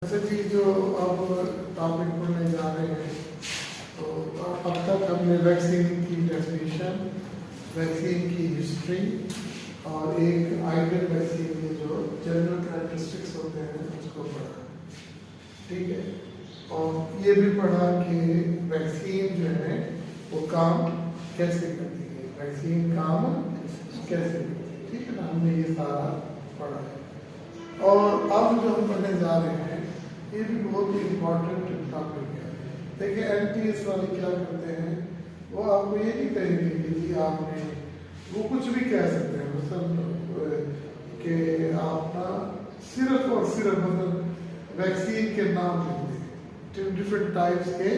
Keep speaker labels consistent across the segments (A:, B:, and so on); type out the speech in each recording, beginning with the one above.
A: जैसे कि जो अब टॉपिक पढ़ने जा रहे हैं, तो अब तक हमने वैक्सीन की डेफिनेशन, वैक्सीन की हिस्ट्री और एक आइडियल वैक्सीन के जो जनरल कैरेक्टरिस्टिक्स होते हैं उसको पढ़ा। ठीक है, और ये भी पढ़ा कि वैक्सीन जो है वो काम कैसे करती है, वैक्सीन काम कैसे करती है। ठीक है ना, हमने ये सारा पढ़ा है। और अब जो हम पढ़ने जा रहे हैं ये भी बहुत ही इम्पोर्टेंट टॉपिक है। देखिए एमटीएस वाले क्या करते हैं, वो आपको ये नहीं कहेंगे कि जी आपने, वो कुछ भी कह सकते हैं मतलब कि आप ना सिर्फ और सिर्फ मतलब वैक्सीन के नाम लिख दें, डिफरेंट टाइप्स के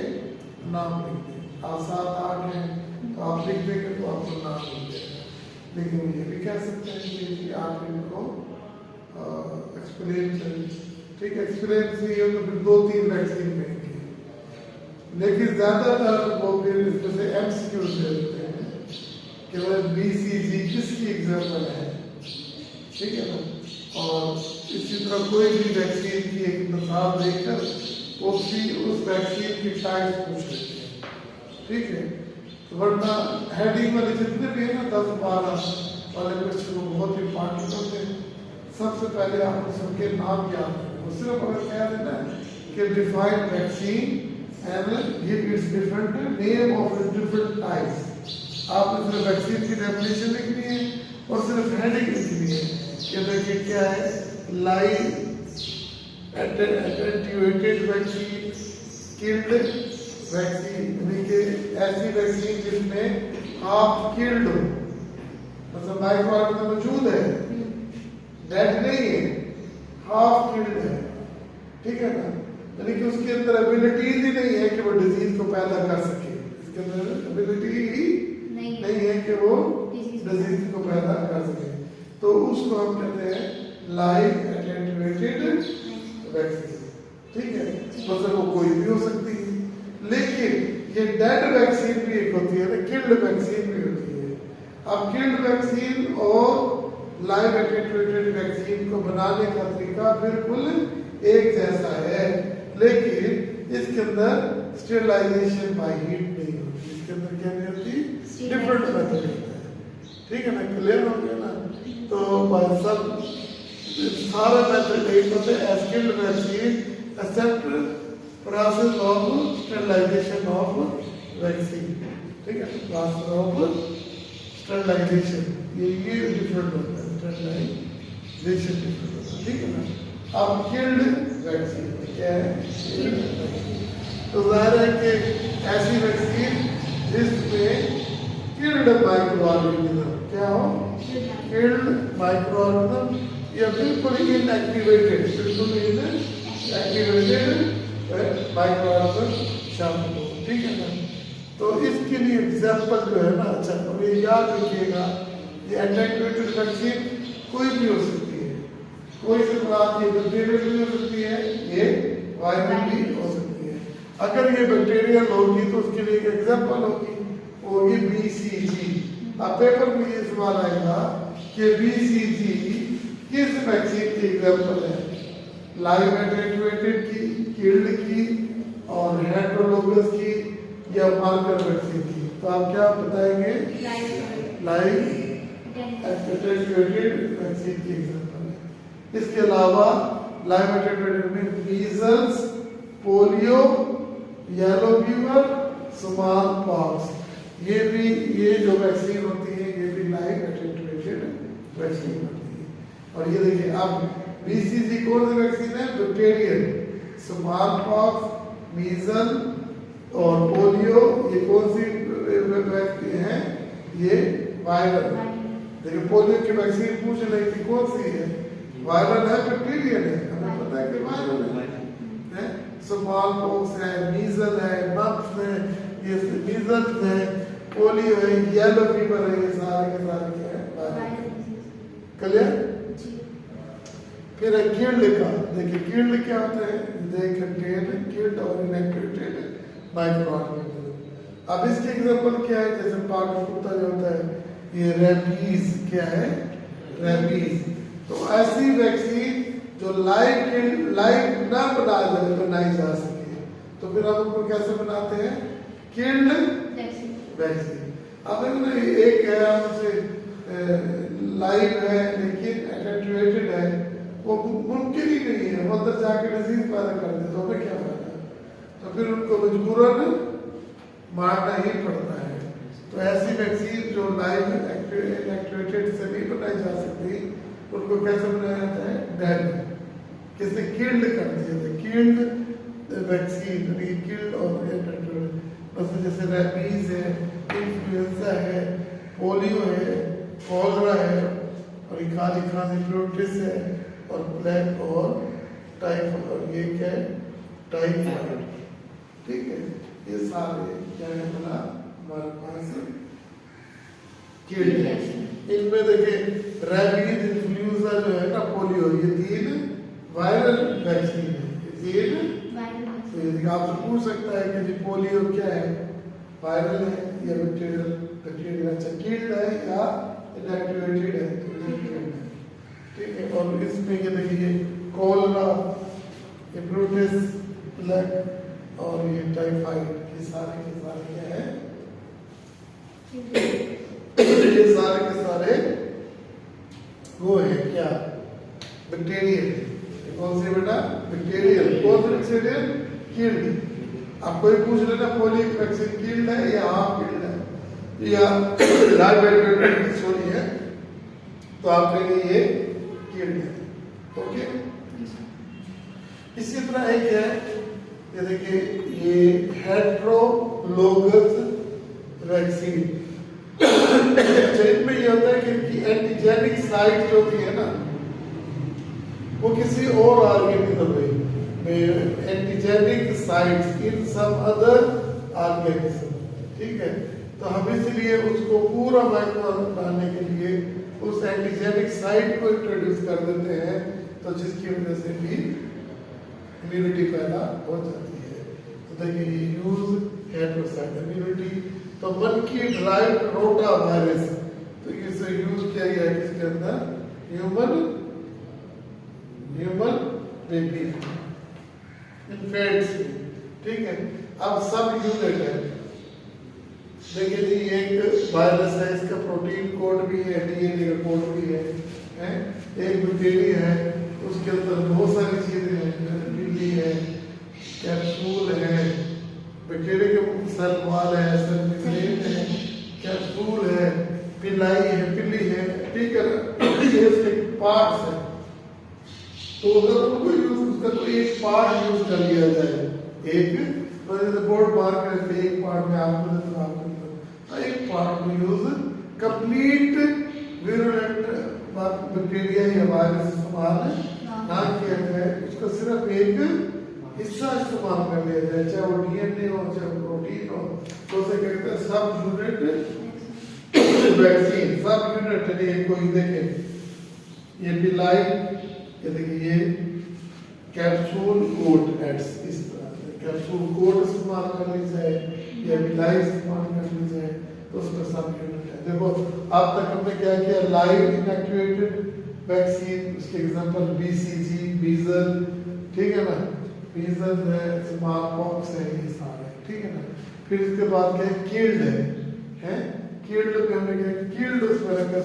A: नाम लिख दें। आप 7-8 हैं तो आप लिख देंगे तो आपको नाम मिल जाएगा। लेकिन ये भी कह सकते हैं कि आप इनको एक्सप्लेन करें। ठीक है, एक्सप्लेन से ये तो फिर 2-3 वैक्सीन कहेंगे, लेकिन ज्यादातर वो फिर इसमें से एमसीक्यू दे देते हैं कि वह बीसीजी किसकी एग्जाम्पल है। ठीक है ना, और इसी तरह कोई भी वैक्सीन की एक मिसाल देकर उस वैक्सीन की टाइप पूछ लेते हैं। ठीक है, वरना हेडिंग वाले जितने भी है ना 10-12 वाले क्वेश्चन वो बहुत इंपॉर्टेंट होते हैं। सबसे पहले आपको सबके नाम याद है, सिर्फ अगर कह देना कि define vaccine and give its different name of different types. आपने सिर्फ वैक्सीन की डेफिनेशन लिखनी है और सिर्फ हेडिंग लिखनी है कि देखिए क्या है, live attenuated vaccine, killed vaccine, यानी कि ऐसी वैक्सीन जिसमें आप किल्ड हो, मतलब माइक्रो ऑर्गेनिज्म मौजूद है, डेड नहीं है, हाफ किल्ड है। ठीक है ना, यानी कि उसके अंदर एबिलिटीज ही नहीं है कि वो डिजीज को पैदा कर सके, इसके अंदर एबिलिटी ही नहीं है कि वो डिजीज को पैदा कर सके। तो उसको हम कहते हैं लाइव एटेन्यूएटेड वैक्सीन। ठीक है, मतलब वो कोई भी हो सकती है, लेकिन ये डेड वैक्सीन भी एक होती है ना, किल्ड वैक्सीन भी होती है। अब किल्ड वैक्सीन और लाइव एटेन्यूएटेड वैक्सीन को बनाने का तरीका बिल्कुल एक जैसा है, लेकिन इसके अंदर स्टेरिलाइजेशन बाय हीट नहीं होती, इसके अंदर क्या नहीं होती, डिफरेंट मेथड होता है। ठीक है ना, क्लियर हो गया ना। तो भाई सब सारे मेथड एक होते हैं, as killed vaccine except process of sterilisation of vaccine. ठीक है, प्रोसेस ऑफ स्टेरिलाइजेशन ये डिफरेंट होता है, स्टेरिलाइजेशन डिफरेंट होता है। ठीक है ना। अब किल्ड वैक्सीन क्या है, तो जाहिर है कि ऐसी वैक्सीन जिसमें किल्ड माइक्रो ऑर्गेनिज्म क्या हो, किल्ड माइक्रो ऑर्गेनिज्म या बिल्कुल इनएक्टिवेटेड, बिल्कुल इनएक्टिवेटेड माइक्रो ऑर्गेनिज्म शामिल हो। ठीक है ना, तो इसके लिए एग्जाम्पल जो है ना, अच्छा और ये याद रखिएगा, ये एटेन्यूएटेड वैक्सीन कोई भी हो सकती है, कोई से बात ये बैक्टीरियल भी हो सकती है, ये वायरल भी हो सकती है। अगर ये बैक्टीरियल होगी तो उसके लिए एक एग्जाम्पल होगी बीसीजी। अब पेपर में ये सवाल आएगा कि बीसीजी किस वैक्सीन की एग्जाम्पल है, लाइव एटेन्यूएटेड की, किल्ड की और हेटेरोलोगस की या मार्कर वैक्सीन की। तो आप क्या बताएंगे, लाइव एटेन्यूएटेड वैक्सीन की एग्जाम्पल है। इसके अलावा लाइव एटेन्यूएटेड में measles, polio, yellow fever, small pox, ये जो वैक्सीन होती है ये भी लाइव एटेन्यूएटेड वैक्सीन होती है। और ये देखिए अब बीसीजी कौन सी वैक्सीन है, बैक्टीरियल, स्मॉल पॉक्स, मीजल और पोलियो ये कौन सी वैक्सीन है, ये वायरल। देखिए पोलियो की वैक्सीन पूछ रही थी कौन सी है, वायरल है बैक्टीरियल है, हमें पता है कि वायरल है। स्मॉल पॉक्स है, मीजल है, मम्प्स है, ये मीजल्स है, पोलियो है, येलो फीवर है, ये सारे के सारे क्या है, वायरल। क्लियर। फिर किल्ड का देखिए, किल्ड क्या होता है, दे कंटेन किल्ड और इनएक्टिवेटेड माइक्रो ऑर्गेनिज्म। अब इसके एग्जांपल क्या है, जैसे पागल कुत्ता जो होता है, ये रेबीज क्या है, रेबीज। तो ऐसी वैक्सीन जो लाइव ना बनाई जा सके, तो फिर हम उनको कैसे बनाते हैं? Killed vaccine. अब देखो ना, एक है हमसे लाइव है लेकिन एक्टिवेटेड है, वो मुमकिन ही नहीं है, वो अंदर जाके डिजीज पैदा कर दे, तो हमें क्या फायदा? तो फिर उनको मजबूरन मारना ही पड़ता है। तो ऐसी वैक्सीन जो लाइव एक्टिवेटेड से नहीं बनाई जा सकती, उनको कैसे बनाया जाता है? डेड, किसे किल्ड कर दिया जाता है, किल्ड वैक्सीन, किल्ड और मतलब जैसे रैबीज है, इन्फ्लुएंजा है, पोलियो है, कॉलरा है, और काली खांसी प्रोटिस है, और ब्लैक और टाइफाइड, और ये क्या है? टाइफाइड। ठीक है, ये सारे क्या है बना हमारे पास किल्ड है। इनमें देखिए रैबीज, इन्फ्लुएंजा जो है ना, पोलियो, ये 3 वायरल वैक्सीन है। ये 3 तो यदि आपसे पूछ सकता है कि जी पोलियो क्या है, वायरल है या बैक्टीरियल, अच्छा किल्ड है या इनएक्टिवेटेड है, तो ये किल्ड है। ठीक है, और इसमें ये देखिए कॉलरा, हेपेटाइटिस, ब्लैक और ये टाइफाइड, ये सारे के सारे क्या है? ये सारे के सारे वो है क्या? बैक्टीरियल। कौन से बेटा? बैक्टीरियल। कौन से बैक्टीरियल? किल्ड। अब कोई पूछ लेना पोलियो वैक्सीन किल्ड है या हाफ किल्ड है या लाइव एक्टिवेटेड सॉरी है, तो आप कहेंगे ये किल्ड है। ओके, इसी तरह एक है, ये देखिए ये हेटेरोलोगस वैक्सीन। इनमें ये होता है कि इनकी एंटीजेनिक साइट जो होती है ना, वो किसी और ऑर्गेनिज्म में antigenic sites in some other organism. ठीक है, तो हम इसलिए उसको पूरा माइक्रो बनाने के लिए उस एंटीजेनिक साइट को इंट्रोड्यूस कर देते हैं, तो जिसकी वजह से भी इम्यूनिटी पैदा हो जाती है। तो देखिए ये यूज हेटेरोसाइट इम्यूनिटी, तो मंकी ड्राइव्ड रोटा वायरस, तो इसे यूज किया गया है किसके अंदर? Human baby infants. ठीक है, अब सब यूनिट है। देखिए जी एक वायरस है, इसका प्रोटीन कोड भी है, डीएनए का कोड भी है? एक बैक्टीरिया है, उसके अंदर बहुत सारी चीजें हैं, पिल्ली है, कैप्सूल है, बैक्टीरिया के सेल वॉल है, सेल मेम्ब्रेन है, कैप्सूल है, पिल्लाई है, पिल्ली है। ठीक है, ये इसके पार्ट्स है। तो अगर उनको यूज, उसका कोई एक पार्ट यूज कर लिया जाए, एक बोर्ड मार कर एक पार्ट में आपको एक पार्ट को यूज कंप्लीट विरुलेंट बैक्टीरिया या वायरस इस्तेमाल ना किया जाए, उसका सिर्फ एक हिस्सा इस्तेमाल कर लिया जाए, चाहे वो डीएनए हो चाहे प्रोटीन हो, तो उसे कहते हैं सब यूनिट वैक्सीन। सब यूनिट है। कोई देखे ये पिलाई, ये देखिए ये कैप्सूल कोट एड्स, इस तरह से कैप्सूल कोट इस्तेमाल कर ली जाए या पिलाई इस्तेमाल कर ली जाए, तो उसका सब यूनिट है। देखो अब तक हमने क्या किया? लाइव इनएक्टिवेटेड वैक्सीन, उसके एग्जांपल बीसीजी, बीजल, ठीक है ना, बीजल है, स्मॉल पॉक्स है, ये सारे। ठीक है ना, फिर इसके बाद क्या है? किल्ड है? किल्ड पे हमने क्या किल्ड उसमें रखा,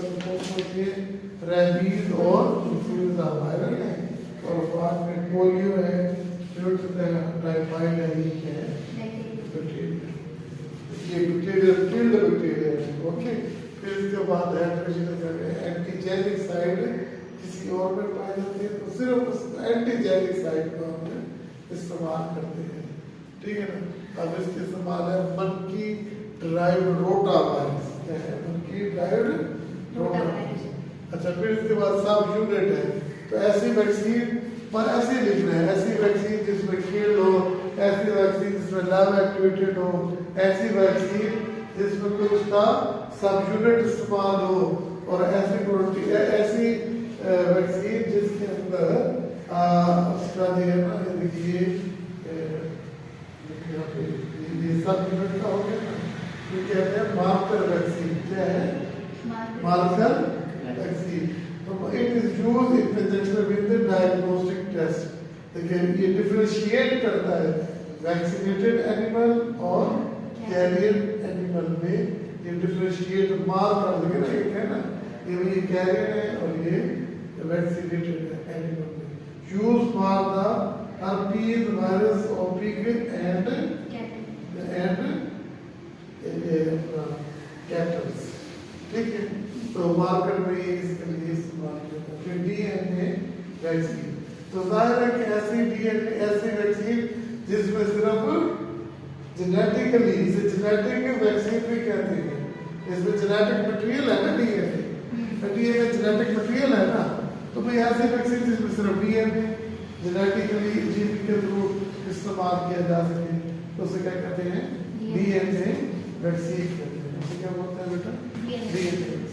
A: रैबीज और इन्फ्लुएंजा वायरल है, और बाद में पोलियो है, टाइफाइड है, ये क्या है? ये बैक्टीरिया किल्ड बैक्टीरिया है। ओके, फिर इसके बाद एंटीजेनिक साइट किसी और में पाई जाती है, तो सिर्फ उस एंटीजेनिक साइट को हम इस्तेमाल करते हैं। ठीक है ना, अब इसके इस्तेमाल है मंकी ड्राइव्ड रोटा वायरस। क्या है? Monkey derived rota virus. अच्छा, फिर इसके बाद सब यूनिट है, तो ऐसी वैक्सीन पर ऐसे लिखना है, ऐसी वैक्सीन जिसमें किल्ड हो, ऐसी वैक्सीन जिसमें लाइव एक्टिवेटेड हो, ऐसी वैक्सीन जिसमें कोई उसका सब यूनिट इस्तेमाल हो, और ऐसी प्रोटीन ऐसी वैक्सीन जिसके अंदर उसका जो है ना, ये देखिए ये सब यूनिट का हो गया ना, ये कहते हैं मार्कर वैक्सीन। क्या है? Marker vaccine. तो it is used in conjunction with the diagnostic test. देखिए ये डिफरेंशिएट करता है वैक्सीनेटेड एनिमल और कैरियर एनिमल में, ये डिफरेंशिएट मार्क कर देंगे ना, एक है ना ये कैरियर है और ये वैक्सीनेटेड एनिमल में use for the herpes virus or pig and cattle। ठीक है, तो मार्कर में ये इसके लिए इस्तेमाल करते हैं। फिर डीएनए वैक्सीन, तो जाहिर है कि ऐसी डीएनए ऐसी वैक्सीन जिसमें सिर्फ जेनेटिकली, इसे जेनेटिक वैक्सीन भी कहते हैं, इसमें जेनेटिक मटेरियल है ना डीएनए, डीएनए जेनेटिक मटेरियल है ना, तो भाई ऐसी वैक्सीन जिसमें सिर्फ डीएनए जेनेटिकली जीन के थ्रू इस्तेमाल किया जा सके, तो उसे क्या कहते हैं, डीएनए वैक्सीन कहते हैं। उसे क्या बोलते हैं बेटा, डीएनए।